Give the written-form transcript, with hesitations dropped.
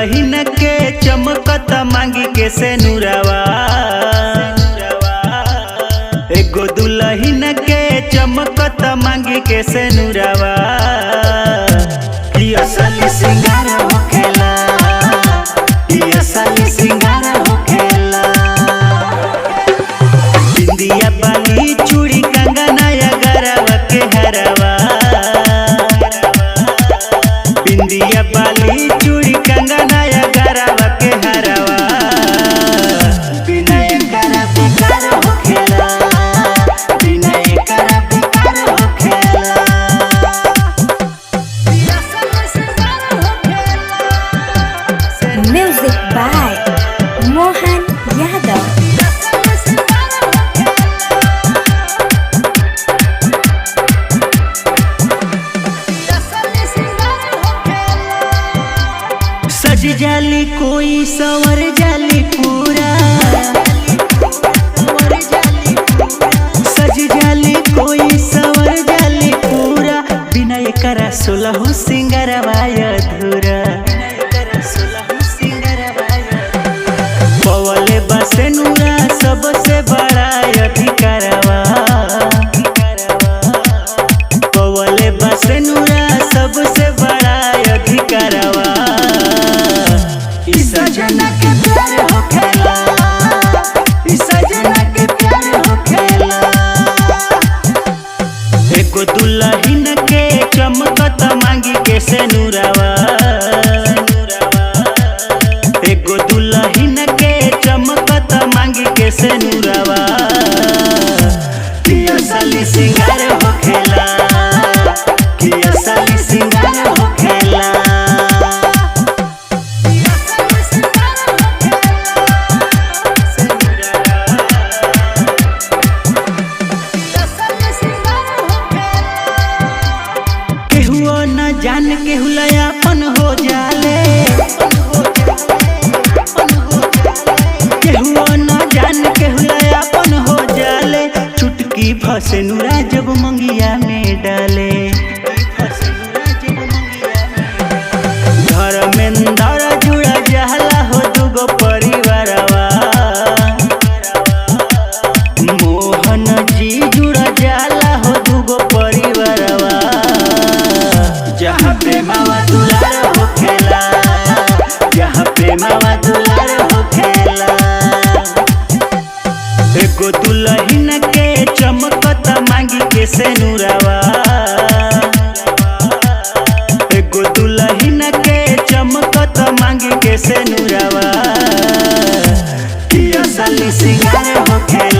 दुल्हन के चमकत मांगी के से नुरावा। एगो दुल्हन के चमकत मांगी के से नुरावा। असली सिंगार होखेला, असली सिंगार होखेला। बिंदिया बाली चूड़ी कंगना या गरवा के हरवा। बिंदिया बाली चूड़ी कंगना या गरवा के हरवा। बिना एकरा बेकार होखेला, बिना एकरा बेकार होखेला। Music by Mohan Yadav. सज जाली कोई संवर जाली पूरा। सज जाली कोई संवर जाली पूरा। बिना एकरा सोलह सिंगरवा अधूरा। पवले बसे नूरा सबसे बड़ा अधिकारवा। पवले बसे नूरा सबसे बड़ा अधिकारवा। सजना के प्यार होखेला, सजना के प्यार होखेला। एगो दुल्हन के चमकत मांगी के से नुरावा। एगो दुल्हन के चमकत मांगी के से नुरावा। असली सिंगार होखेला, असली सिंगार होखेला। केहुओ न जान केहू लयापन हो जाले। केहुओ न जान केहू लयापन हो जाले। चुटकी फसे नुरा जब मंगिया में डाले। धर्मेंद्र जुड़ा जहला हो दुगो परिवारवा। मोहन जी जुड़ा जाला हो दुगो परिवारवा। जहाँ प्रेमावा दुलार होखेला, जहाँ प्रेमावा दुलार होखेला। एगो दुल्हन के चमकत मांगी के से नुरावा। एगो दुल्हन के चमकत मांगी के से नुरावा। असली सिंगार होखेला।